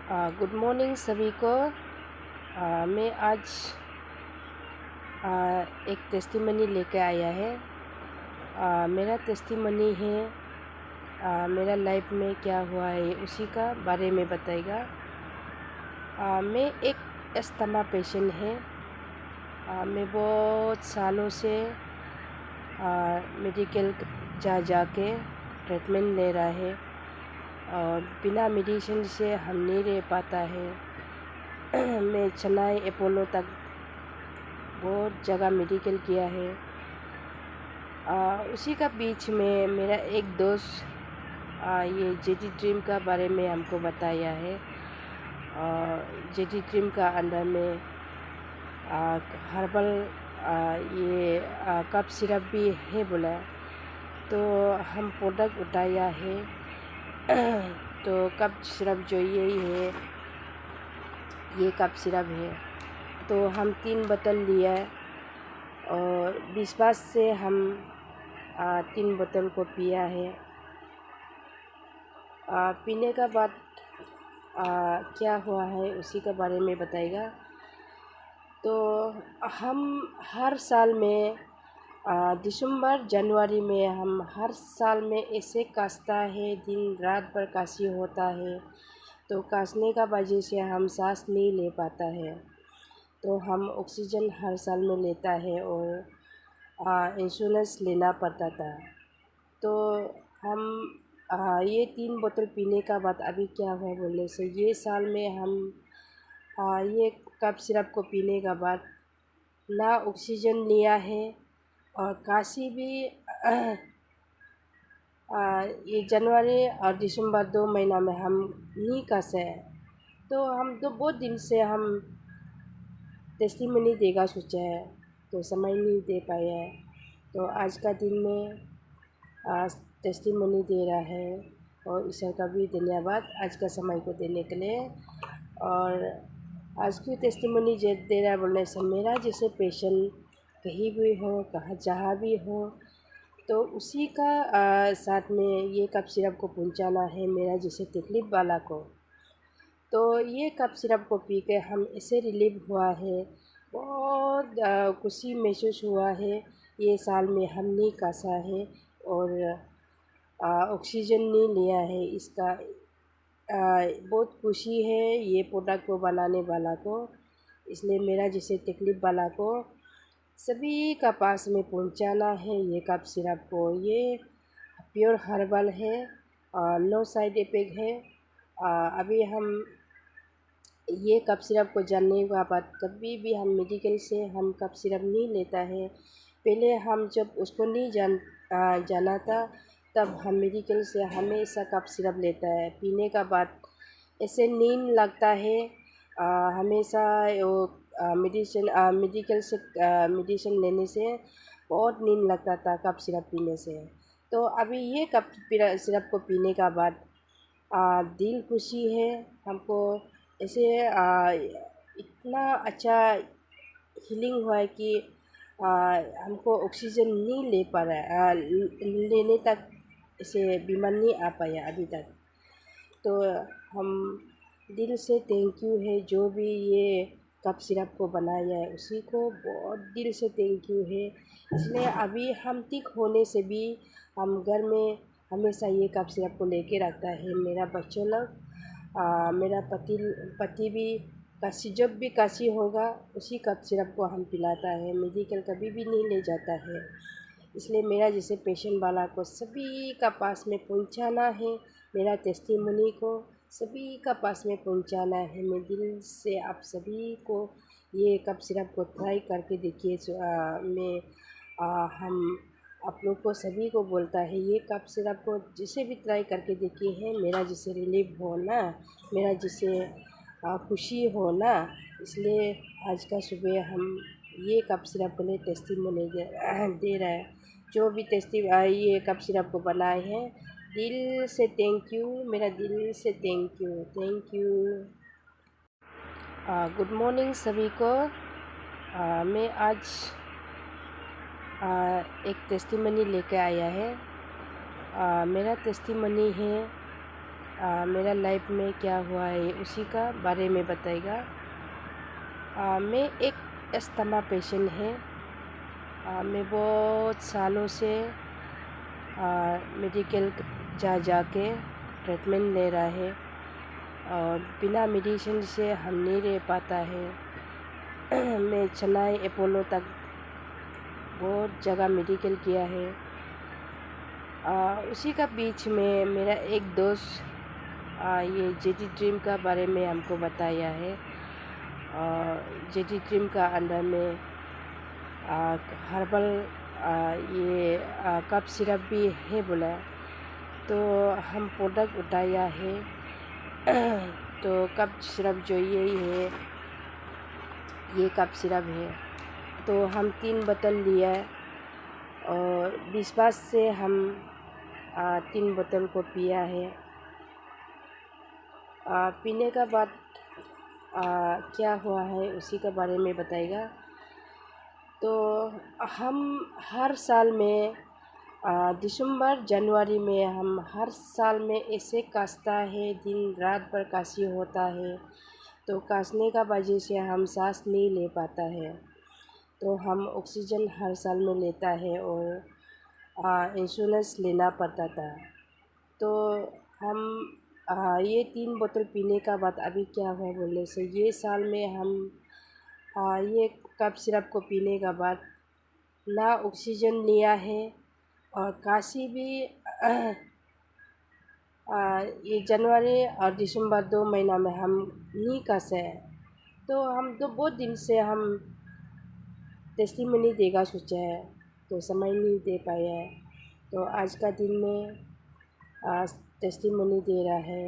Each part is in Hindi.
गुड मॉर्निंग सभी को। मैं आज एक टेस्टिमनी लेके आया है। मेरा टेस्टिमनी है मेरा लाइफ में क्या हुआ है उसी का बारे में बताएगा। मैं एक अस्थमा पेशेंट है। मैं बहुत सालों से मेडिकल जा के ट्रीटमेंट ले रहा है और बिना मेडिसिन से हम नहीं रह पाता है। मैं चेन्नई अपोलो तक बहुत जगह मेडिकल किया है। उसी का बीच में मेरा एक दोस्त ये जेटी ड्रीम का बारे में हमको बताया है। जेटी ड्रीम का अंदर में हर्बल ये कफ सिरप भी है बोला, तो हम प्रोडक्ट उठाया है। तो कफ सिरप जो यही है, ये कफ सिरप है। तो हम 3 बोतल लिया और विश्वास से हम 3 बोतल को पिया है। पीने का बाद क्या हुआ है उसी के बारे में बताएगा। तो हम हर साल में दिसंबर जनवरी में हम हर साल में ऐसे कासता है, दिन रात भर काशी होता है। तो कासने का वजह से हम सांस नहीं ले पाता है, तो हम ऑक्सीजन हर साल में लेता है और इंश्योरेंस लेना पड़ता था। तो हम ये 3 बोतल पीने का बाद अभी क्या हुआ बोलने से ये साल में हम ये कफ सिरप को पीने का बाद ना ऑक्सीजन लिया है और काशी भी ये जनवरी और दिसंबर 2 महीना में हम नहीं कासे। तो हम तो बहुत दिन से हम टेस्टिमनी देगा सोचा है, तो समय नहीं दे पाया है। तो आज का दिन में टेस्टिमनी दे रहा है और ईश्वर का भी धन्यवाद आज का समय को देने के लिए। और आज की टेस्टिमनी दे रहा है बोलने से मेरा जैसे पेशेंट कहीं भी हो, कहाँ जहाँ भी हो, तो उसी का साथ में ये कफ सिरप को पहुँचाना है मेरा जैसे तकलीफ़ वाला को। तो ये कफ सिरप को पी के हम ऐसे रिलीफ हुआ है, बहुत खुशी महसूस हुआ है। ये साल में हम नहीं कासा है और ऑक्सीजन नहीं लिया है, इसका बहुत खुशी है ये प्रोडक्ट को बनाने वाला को। इसलिए मेरा जैसे तकलीफ़ वाला को सभी का पास में पहुंचाना है ये कफ सिरप को। ये प्योर हर्बल है और नो साइड इफेक्ट है। अभी हम ये कफ सिरप को जानने के बाद कभी भी हम मेडिकल से हम कफ सिरप नहीं लेता है। पहले हम जब उसको नहीं जाना था तब हम मेडिकल से हमेशा कफ सिरप लेता है। पीने का बाद ऐसे नींद लगता है, हमेशा वो मेडिकल से मेडिसिन लेने से बहुत नींद लगता था कफ सिरप पीने से। तो अभी ये कफ सिरप को पीने का बाद दिल खुशी है हमको। ऐसे इतना अच्छा हीलिंग हुआ है कि हमको ऑक्सीजन नहीं ले पा रहा है, लेने तक ऐसे बीमार नहीं आ पाया अभी तक। तो हम दिल से थैंक यू है जो भी ये कफ सिरप को बनाया है उसी को बहुत दिल से थैंक यू है। इसलिए अभी हम ठीक होने से भी हम घर में हमेशा ये कफ सिरप को लेके रखता है मेरा बच्चों लोग। मेरा पति भी काशी जब भी काशी होगा उसी कफ सिरप को हम पिलाता है, मेडिकल कभी भी नहीं ले जाता है। इसलिए मेरा जैसे पेशेंट वाला को सभी का पास में पहुंचाना है, मेरा टेस्टिमनी को सभी का पास में पहुंचाना है। मैं दिल से आप सभी को ये कफ सिरप को ट्राई करके देखिए। मैं हम आप लोग को सभी को बोलता है ये कफ सिरप को जिसे भी ट्राई करके देखिए है, मेरा जिसे रिलीफ हो ना, मेरा जिसे खुशी हो ना। इसलिए आज का सुबह हम ये कफ सिरप के लिए टेस्टिमनी दे रहा है। जो भी ये कफ सिरप को बनाए हैं दिल से थैंक यू, मेरा दिल से thank you, thank you. Good morning सभी को। मैं आज एक टेस्टिमनी लेके आया है। मेरा टेस्टिमनी है मेरा लाइफ में क्या हुआ है उसी का बारे में बताएगा। मैं एक अस्थमा पेशेंट है। मैं बहुत सालों से मेडिकल जा के ट्रीटमेंट ले रहा है और बिना मेडिसिन से हम नहीं रह पाता है। मैं चेन्नई अपोलो तक बहुत जगह मेडिकल किया है। उसी का बीच में मेरा एक दोस्त ये जेटी ड्रीम का बारे में हमको बताया है। जेटी ड्रीम का अंदर में हर्बल ये कफ सिरप भी है बोला, तो हम प्रोडक्ट उठाया है। तो कफ सिरप जो यही है, ये कफ सिरप है। तो हम 3 बोतल लिया और विश्वास से हम 3 बोतल को पिया है। पीने का बाद क्या हुआ है उसी के बारे में बताएगा। तो हम हर साल में दिसंबर जनवरी में हम हर साल में ऐसे कासता है, दिन रात भर काशी होता है। तो कासने का वजह से हम सांस नहीं ले पाता है, तो हम ऑक्सीजन हर साल में लेता है और इंश्योरेंस लेना पड़ता था। तो हम ये 3 बोतल पीने का बाद अभी क्या हुआ बोलने से ये साल में हम ये कफ सिरप को पीने का बाद ना ऑक्सीजन लिया है और काशी भी ये जनवरी और दिसंबर 2 महीना में हम नहीं कासे हैं। तो हम तो बहुत दिन से हम टेस्टिमनी देगा सोचा है, तो समय नहीं दे पाए हैं। तो आज का दिन में टेस्टिमनी दे रहा है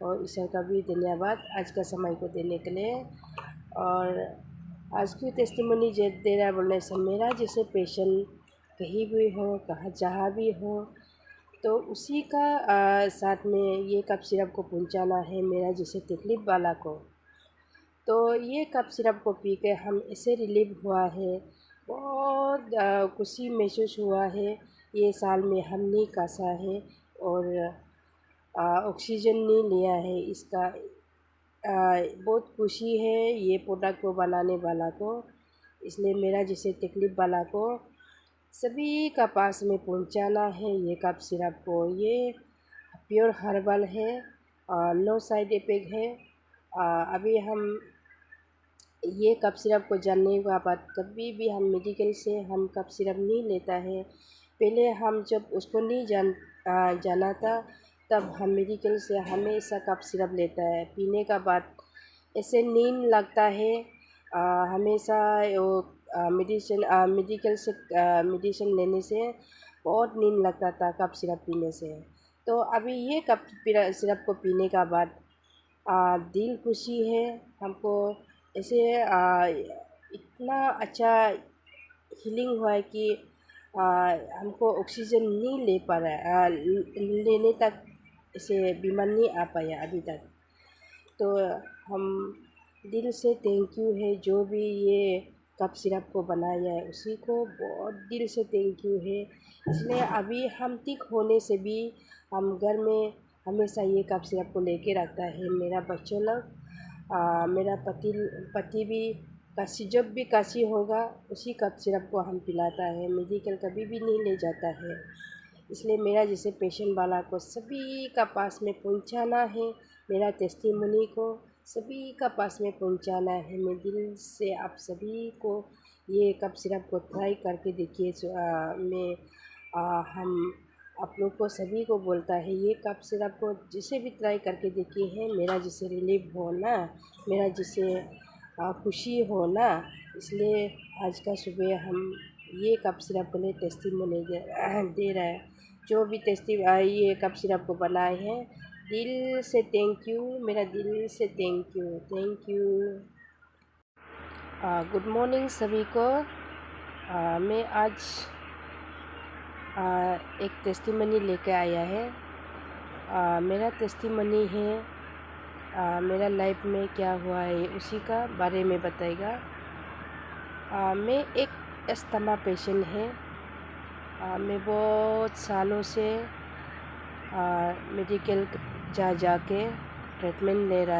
और ईश्वर का भी धन्यवाद आज का समय को देने के लिए। और आज की टेस्टिमनी दे रहा है बोलने से मेरा जैसे पेशेंट कहीं भी हो, कहाँ जहाँ भी हो, तो उसी का साथ में ये कफ सिरप को पहुँचाना है मेरा जैसे तकलीफ़ वाला को। तो ये कफ सिरप को पी के हम ऐसे रिलीफ हुआ है, बहुत खुशी महसूस हुआ है। ये साल में हम नहीं कासा है और ऑक्सीजन नहीं लिया है, इसका बहुत खुशी है ये प्रोडक्ट को बनाने वाला को। इसलिए मेरा जैसे तकलीफ़ वाला को सभी का पास में पहुंचाना है ये कफ सिरप को। ये प्योर हर्बल है, नो साइड इफ़ेक्ट है। अभी हम ये कफ सिरप को जानने के बाद कभी भी हम मेडिकल से हम कफ सिरप नहीं लेता है। पहले हम जब उसको नहीं जाना था तब हम मेडिकल से हमेशा कफ सिरप लेता है। पीने का बाद ऐसे नींद लगता है, हमेशा वो मेडिकल से मेडिसिन लेने से बहुत नींद लगता था कफ सिरप पीने से। तो अभी ये कफ सिरप को पीने का बाद दिल खुशी है हमको। ऐसे इतना अच्छा हीलिंग हुआ है कि हमको ऑक्सीजन नहीं ले पा रहा है, लेने तक ऐसे बीमार नहीं आ पाया अभी तक। तो हम दिल से थैंक यू है जो भी ये कफ सिरप को बनाया है उसी को बहुत दिल से थैंक यू है। इसलिए अभी हम ठीक होने से भी हम घर में हमेशा ये कफ सिरप को लेके रखता है मेरा बच्चों लोग। मेरा पति भी काशी जब भी काशी होगा उसी कफ सिरप को हम पिलाता है, मेडिकल कभी भी नहीं ले जाता है। इसलिए मेरा जैसे पेशेंट वाला को सभी का पास में पहुंचाना है, मेरा टेस्टिमनी को सभी का पास में पहुंचाना है। मैं दिल से आप सभी को ये कफ सिरप को ट्राई करके देखिए। हम आप लोग को सभी को बोलता है ये कफ सिरप को जिसे भी ट्राई करके देखिए है, मेरा जिसे रिलीफ हो ना, मेरा जिसे खुशी हो ना। इसलिए आज का सुबह हम ये कफ सिरप के लिए टेस्टिमनी दे रहा है। जो भी ये कफ सिरप को बनाए हैं दिल से थैंक यू, मेरा दिल से थैंक यू। गुड मॉर्निंग सभी को। मैं आज एक टेस्टिमनी लेके आया है। मेरा टेस्टिमनी है मेरा लाइफ में क्या हुआ है उसी का बारे में बताएगा। मैं एक अस्थमा पेशेंट है। मैं बहुत सालों से मेडिकल जा के ट्रीटमेंट ले रहा है।